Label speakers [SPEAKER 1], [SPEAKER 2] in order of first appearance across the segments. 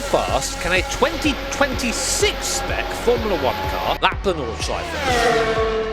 [SPEAKER 1] fast can a 2026 spec Formula 1 car lap the Nordschleife?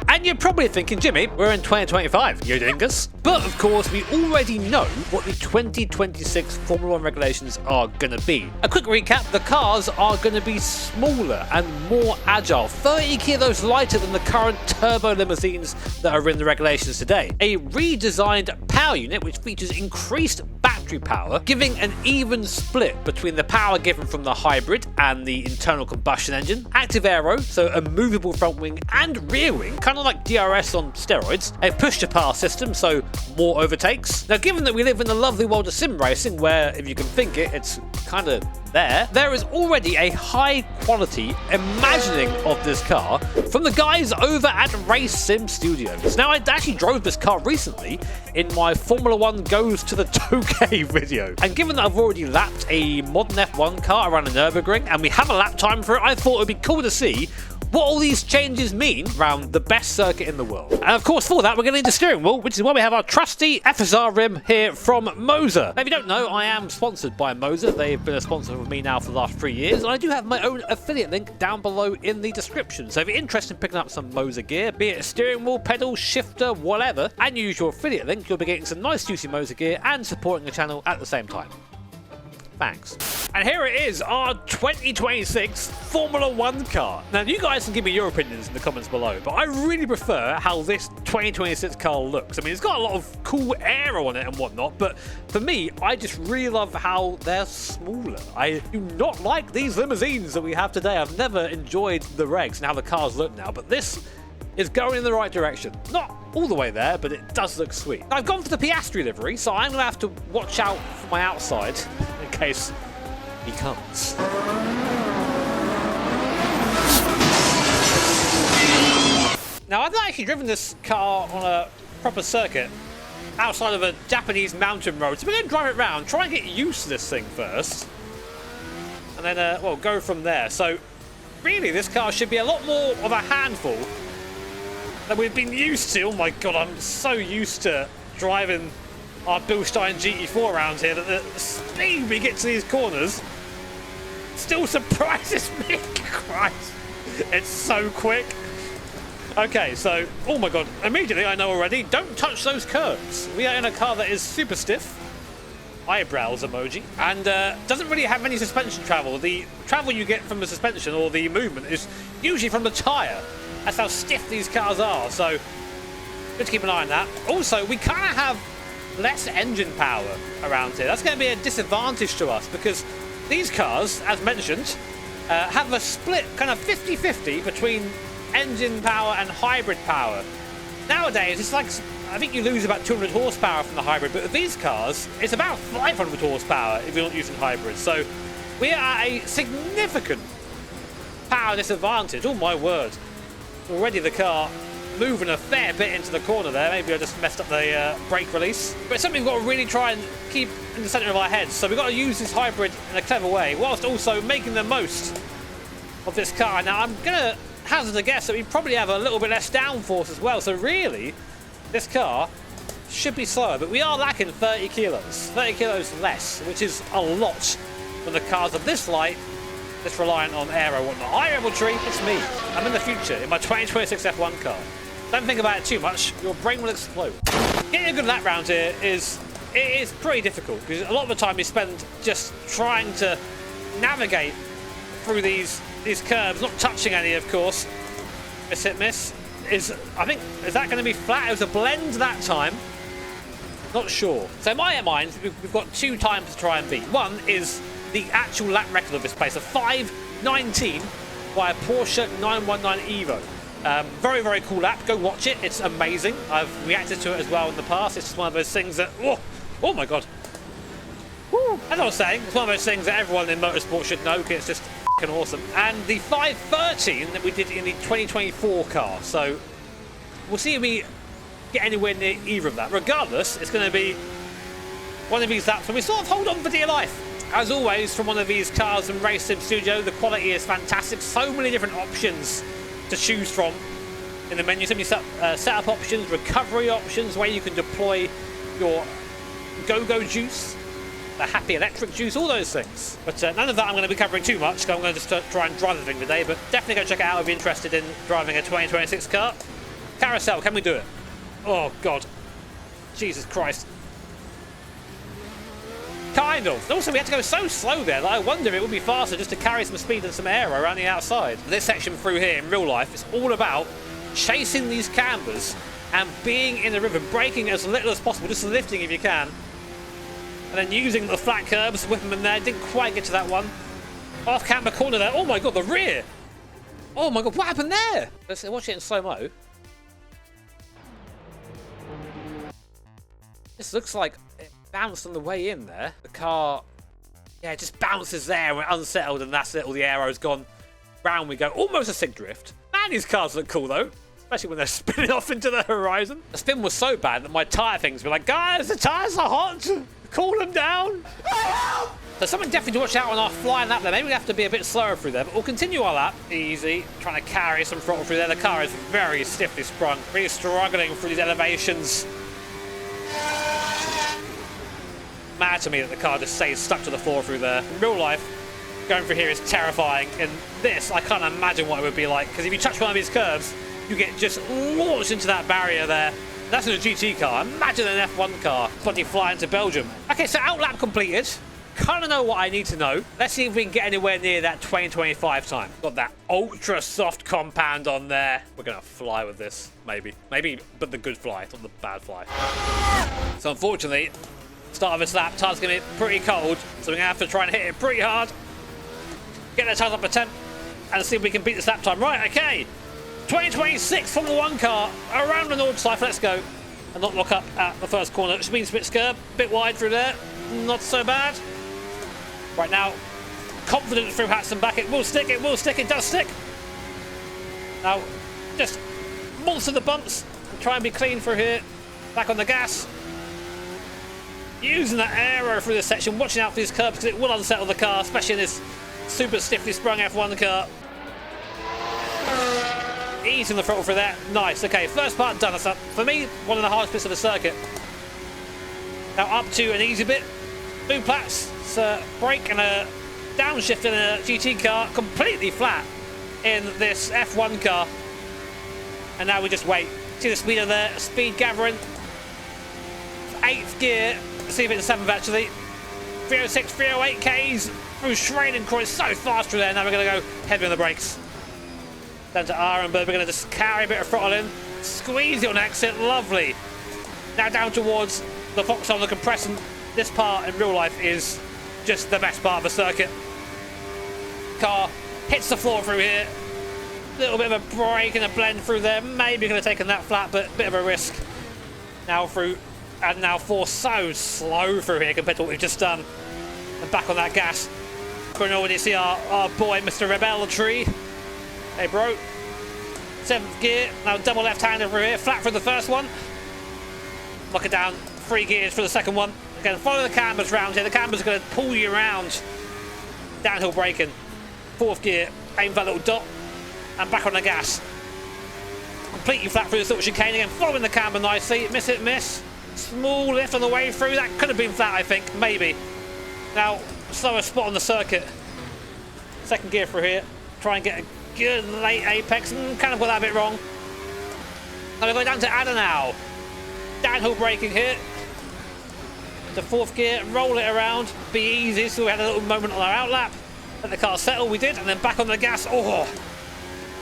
[SPEAKER 1] And you're probably thinking, Jimmy, we're in 2025, you dingus. But of course, we already know what the 2026 Formula 1 regulations are going to be. A quick recap, the cars are going to be smaller and more agile, 30 kilos lighter than the current turbo limousines that are in the regulations today. A redesigned power unit which features increased battery power, giving an even split between the power given from the hybrid and the internal combustion engine. Active aero, so a movable front wing and rear wing, kind of like DRS on steroids. A push-to-pass system, so more overtakes. Now, given that we live in the lovely world of sim racing, where, if you can think it, it's kind of there is already a high-quality imagining of this car from the guys over at Race Sim Studios. Now, I actually drove this car recently in my Formula 1 Goes to the Tokay video. And given that I've already lapped a modern F1 car around the Nürburgring, and we have a lap time for it, I thought it would be cool to see what all these changes mean around the best circuit in the world. And of course, for that, we're going to need a steering wheel, which is why we have our trusty FSR rim here from Moser. Now, if you don't know, I am sponsored by Moser. They've been a sponsor of me now for the last 3 years, and I do have my own affiliate link down below in the description. So if you're interested in picking up some Moser gear, be it a steering wheel, pedal, shifter, whatever, and you use your affiliate link, you'll be getting some nice juicy Moser gear and supporting the channel at the same time. Thanks. And here it is, our 2026 Formula 1 car. Now, you guys can give me your opinions in the comments below, but I really prefer how this 2026 car looks. I mean, it's got a lot of cool aero on it and whatnot, but for me, I just really love how they're smaller. I do not like these limousines that we have today. I've never enjoyed the regs and how the cars look now, but this is going in the right direction. Not all the way there, but it does look sweet. I've gone for the Piastri livery, so I'm going to have to watch out for my outside in case he comes. Now, I've not actually driven this car on a proper circuit outside of a Japanese mountain road, so we're going to drive it around, try and get used to this thing first, and then, well, go from there. So, really, this car should be a lot more of a handful that we've been used to. Oh my god, I'm so used to driving our Bilstein GT4 around here that the speed we get to these corners still surprises me. Christ, it's so quick. Okay, so, oh my god, immediately I know already, don't touch those curves. We are in a car that is super stiff, eyebrows emoji, and doesn't really have any suspension travel. The travel you get from the suspension or the movement is usually from the tyre. That's how stiff these cars are, so good to keep an eye on that. Also, we kind of have less engine power around here. That's going to be a disadvantage to us because these cars, as mentioned, have a split kind of 50-50 between engine power and hybrid power. Nowadays, it's like, I think you lose about 200 horsepower from the hybrid, but with these cars, it's about 500 horsepower if you're not using hybrids. So we are at a significant power disadvantage. Oh my word. Already the car moving a fair bit into the corner there. Maybe I just messed up the brake release. But it's something we've got to really try and keep in the centre of our heads. So we've got to use this hybrid in a clever way, whilst also making the most of this car. Now, I'm going to hazard a guess that we probably have a little bit less downforce as well. So really, this car should be slower. But we are lacking 30 kilos. 30 kilos less, which is a lot from the cars of this light. That's reliant on aero and whatnot. Hi, Rebel Tree, it's me. I'm in the future in my 2026 F1 car. Don't think about it too much, your brain will explode. Getting a good lap round here is pretty difficult because a lot of the time you spend just trying to navigate through these curves, not touching any, of course. Miss hit miss. Is that going to be flat? It was a blend that time. Not sure. So in my mind, we've got two times to try and beat. One is the actual lap record of this place, a 5:19 by a Porsche 919 Evo. Very, very cool lap. Go watch it. It's amazing. I've reacted to it as well in the past. It's just one of those things that, oh my god. Woo. As I was saying, it's one of those things that everyone in motorsport should know because it's just f***ing awesome. And the 5:13 that we did in the 2024 car. So we'll see if we get anywhere near either of that. Regardless, it's going to be one of these laps and we sort of hold on for dear life. As always, from one of these cars and Race Sim Studio, the quality is fantastic. So many different options to choose from in the menu. So many setup options, recovery options, where you can deploy your go-go juice. the happy electric juice, all those things. But none of that I'm going to be covering too much, because I'm going to just try and drive the thing today. But definitely go check it out if you're interested in driving a 2026 car. Carousel, can we do it? Oh, God. Jesus Christ. Kind of. And also, we had to go so slow there that I wonder if it would be faster just to carry some speed and some air around the outside. This section through here in real life is all about chasing these cambers and being in the river, braking as little as possible, just lifting if you can. And then using the flat curbs, whip them in there. Didn't quite get to that one. Off camber corner there. Oh my God, the rear. Oh my God, what happened there? Let's watch it in slow-mo. This looks like it bounced on the way in there. The car, yeah, it just bounces there. We're unsettled, and that's it. All the aero's gone. Round we go. Almost a sig drift. Man, these cars look cool though, especially when they're spinning off into the horizon. The spin was so bad that my tyre things were like, guys, the tyres are hot. Cool them down. So something definitely to watch out on our flying lap there. Maybe we have to be a bit slower through there, but we'll continue our lap. Easy. Trying to carry some throttle through there. The car is very stiffly sprung. Really struggling through these elevations. Mad to me that the car just stays stuck to the floor through there. In real life, going through here is terrifying. In this, I can't imagine what it would be like, because if you touch one of these curves, you get just launched into that barrier there. That's in a GT car. Imagine an F1 car bloody flying to Belgium. Okay, so outlap completed. Kind of know what I need to know. Let's see if we can get anywhere near that 2025 time. Got that ultra soft compound on there. We're gonna fly with this, maybe, but the good fly, not the bad fly. So unfortunately, start of this lap, tire's gonna be pretty cold, so we're gonna have to try and hit it pretty hard. Get the tires up a temp and see if we can beat this lap time. Right, okay. 2026 Formula 1 car around the north side. Let's go. And not lock up at the first corner. It should be a bit curb, bit wide through there. Not so bad. Right now, confident through hats and back. It will stick, it does stick. Now, just monster the bumps and try and be clean through here. Back on the gas. Using that aero through this section, watching out for these curbs because it will unsettle the car, especially in this super stiffly sprung F1 car. Easing the throttle through that. Nice. Okay, first part done. That's up. For me, one of the hardest bits of the circuit. Now up to an easy bit. Two plats. Brake and a downshift in a GT car. Completely flat in this F1 car. And now we just wait. See the speed of there. Speed gathering. 8th gear. Let's see if it's 7th actually. 306, 308 Ks. Through Schraden Cross. So fast through there. Now we're going to go heavy on the brakes. Down to Ironbird, we're going to just carry a bit of throttle in, squeeze it on exit, lovely. Now down towards the Foxhole, the compressor. This part in real life is just the best part of the circuit. Car hits the floor through here. Little bit of a brake and a blend through there. Maybe going to take in that flat, but a bit of a risk. Now through, and now force so slow through here compared to what we've just done. And back on that gas. When you see our boy, Mr. Rebel Tree. Hey bro, 7th gear, now double left-hander through here, flat for the first one. Lock it down, 3 gears for the second one. Again, follow the cambers round here, the cambers are going to pull you around. Downhill braking, 4th gear, aim for that little dot, and back on the gas. Completely flat through this little chicane again, following the camber nicely, miss. Small lift on the way through, that could have been flat I think, maybe. Now, slower spot on the circuit. 2nd gear through here, try and get a good late apex, kind of got that a bit wrong. Now we're going down to Adenau. Downhill braking here. To 4th gear, roll it around, be easy. So we had a little moment on our outlap. Let the car settle, we did, and then back on the gas. Oh,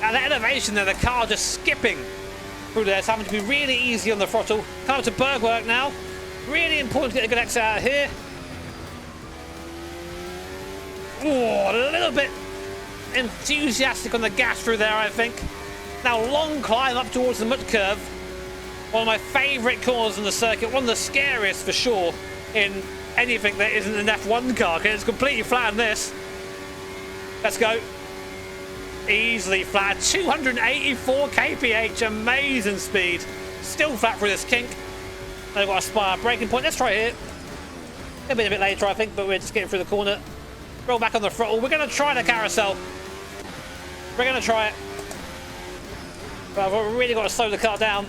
[SPEAKER 1] and that elevation there, the car just skipping through there. It's having to be really easy on the throttle. Come up to Bergwerk now. Really important to get a good exit out of here. Oh, a little bit enthusiastic on the gas through there, I think. Now long climb up towards the mud curve. One of my favourite corners in the circuit. One of the scariest for sure in anything that isn't an F1 car, because it's completely flat on this. Let's go. Easily flat. 284 kph. Amazing speed. Still flat through this kink. Now we've got a spire braking point. Let's try it here. It'll be a bit later, I think, but we're just getting through the corner. Roll back on the throttle. We're going to try the carousel. We're going to try it. But I've really got to slow the car down.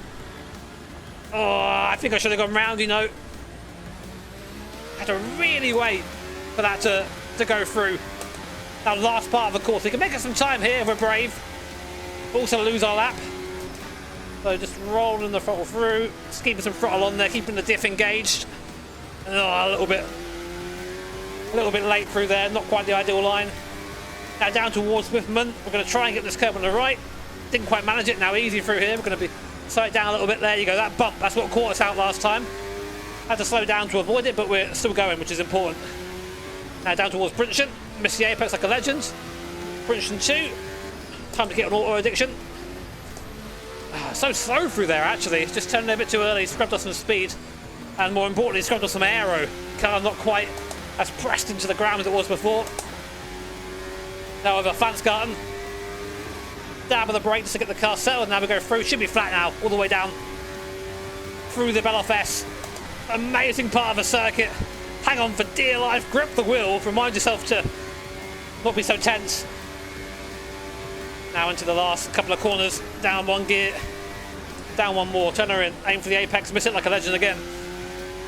[SPEAKER 1] Oh, I think I should have gone round, you know. Had to really wait for that to go through. That last part of the course. We can make us some time here if we're brave. Also lose our lap. So just rolling the throttle through. Just keeping some throttle on there, keeping the diff engaged. And a little bit late through there, not quite the ideal line. Now down towards Swiftman. We're going to try and get this curb on the right. Didn't quite manage it. Now easy through here. We're going to slow it down a little bit. There you go. That bump, that's what caught us out last time. Had to slow down to avoid it, but we're still going, which is important. Now down towards Brinchen. Missed the apex like a legend. Brinchen 2. Time to get an auto addiction. So slow through there, actually. Just turned a bit too early. Scrubbed us some speed. And more importantly, scrubbed us some aero. Car not quite as pressed into the ground as it was before. Now over Fansgarten. Dab of the brake just to get the car settled. Now we go through. Should be flat now. All the way down. Through the Beloff S. Amazing part of the circuit. Hang on for dear life. Grip the wheel. Remind yourself to not be so tense. Now into the last couple of corners. Down one gear. Down one more. Turn her in. Aim for the apex. Miss it like a legend again.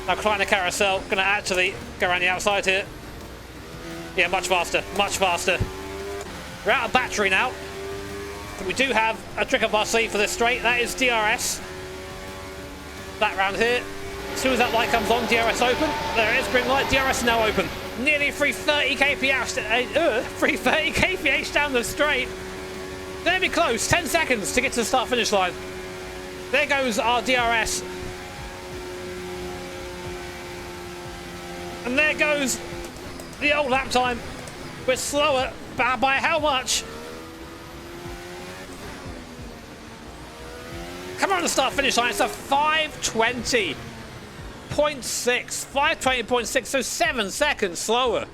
[SPEAKER 1] Now Kleiner carousel. Going to actually go around the outside here. Yeah, much faster. Much faster. We're out of battery now. But we do have a trick up our sleeve for this straight. That is DRS. That round here. As soon as that light comes on, DRS open. There it is, green light. DRS now open. Nearly 330 kph down the straight. Gonna be close. 10 seconds to get to the start-finish line. There goes our DRS. And there goes the old lap time. We're slower, but by how much? Come on the start-finish line. It's a 5:20.6. 5:20.6, so 7 seconds slower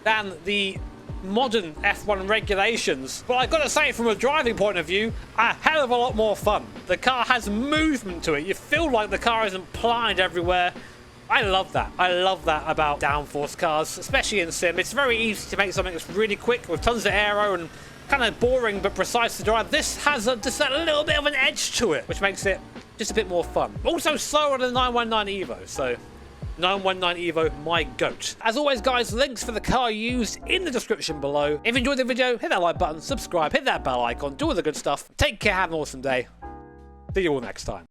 [SPEAKER 1] than the modern F1 regulations. But I've got to say, from a driving point of view, a hell of a lot more fun. The car has movement to it. You feel like the car isn't plied everywhere. I love that. I love that about downforce cars, especially in sim. It's very easy to make something that's really quick with tons of aero and kind of boring but precise to drive. This has just a little bit of an edge to it, which makes it just a bit more fun. Also slower than the 919 Evo, so 919 Evo, my goat. As always, guys, links for the car used in the description below. If you enjoyed the video, hit that like button, subscribe, hit that bell icon, do all the good stuff. Take care, have an awesome day. See you all next time.